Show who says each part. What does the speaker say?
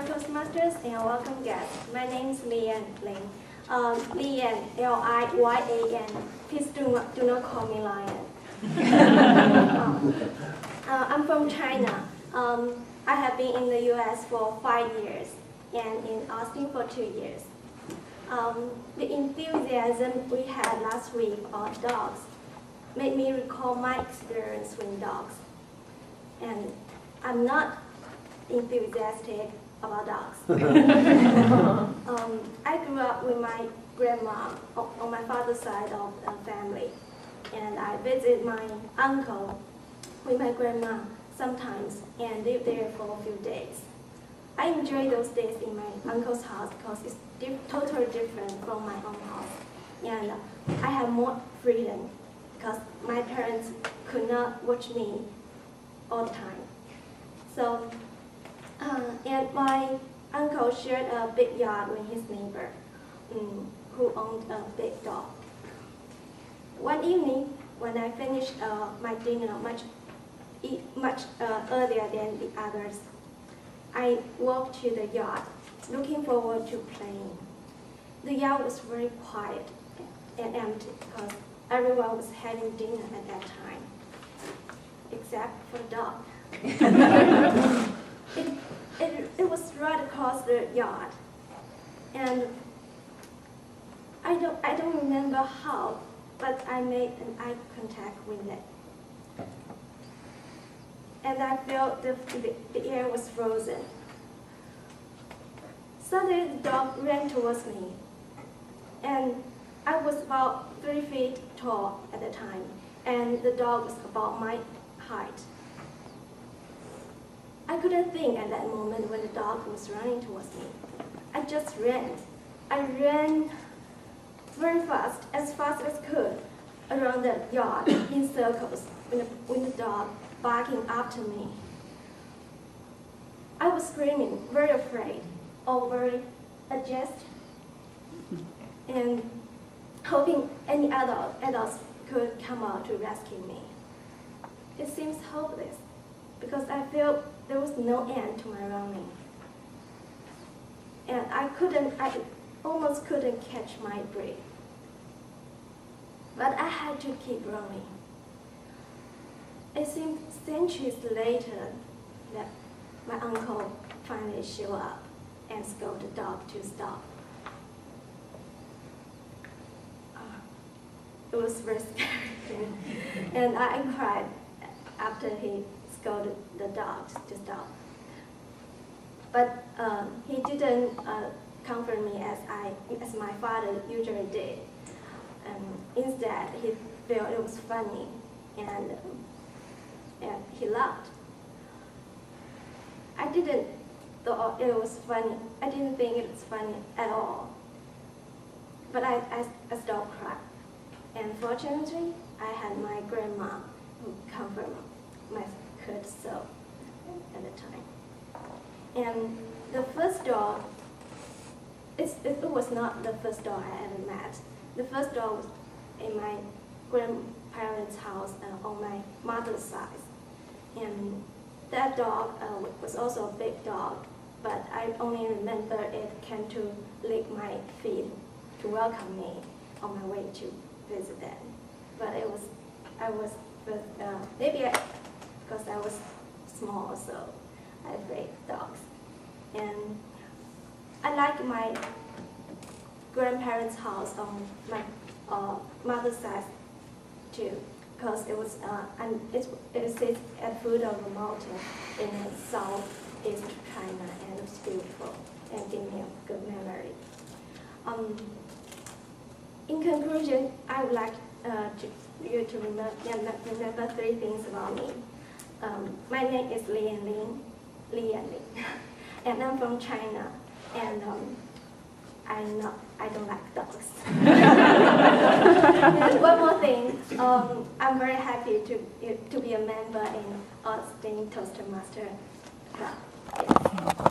Speaker 1: Welcome Toastmasters and welcome guests. My name is Liyan. Liyan, L-I-Y-A-N. Please do not call me Lion. I'm from China. I have been in the U.S. for 5 years and in Austin for 2 years. The enthusiasm we had last week on dogs made me recall my experience with dogs. And I'm not enthusiastic about dogs. I grew up with my grandma on my father's side of the family, and I visit my uncle with my grandma sometimes and live there for a few days. I enjoy those days in my uncle's house because it's totally different from my own house, and I have more freedom because my parents could not watch me all the time. So, and my uncle shared a big yard with his neighbor, who owned a big dog. One evening, when I finished my dinner much earlier than the others, I walked to the yard, looking forward to playing. The yard was very quiet and empty because everyone was having dinner at that time, except for the dog. It was right across the yard, and I don't remember how, but I made an eye contact with it, and I felt the air was frozen. Suddenly, the dog ran towards me, and I was about 3 feet tall at the time, and the dog was about my height. I couldn't think at that moment when the dog was running towards me. I just ran. I ran very fast as I could, around the yard in circles with the dog barking after me. I was screaming, very afraid, or very adjusted, and hoping any other adults could come out to rescue me. It seems hopeless because I felt there was no end to my running. And I almost couldn't catch my breath. But I had to keep running. It seemed centuries later that my uncle finally showed up and scolded the dog to stop. It was very scary. And I cried after he scolded the dog to stop. But he didn't comfort me as my father usually did. Instead, he felt it was funny, and he laughed. I didn't thought it was funny. I didn't think it was funny at all. But I stopped crying. And fortunately, I had my grandma who comforted my could so at the time. And the first dog, it was not the first dog I ever met. The first dog was in my grandparents' house on my mother's side. And that dog was also a big dog, but I only remember it came to lick my feet to welcome me on my way to visit them. But because I was small, so I afraid dogs. And I like my grandparents' house on my mother's side too, because it sits at the foot of a mountain in southeast China, and it was beautiful and gave me a good memory. In conclusion, I would like you to remember 3 things about me. My name is Liyan, and I'm from China, and I don't like dogs. And one more thing, I'm very happy to be a member in Austin Toastmasters Club. Yes.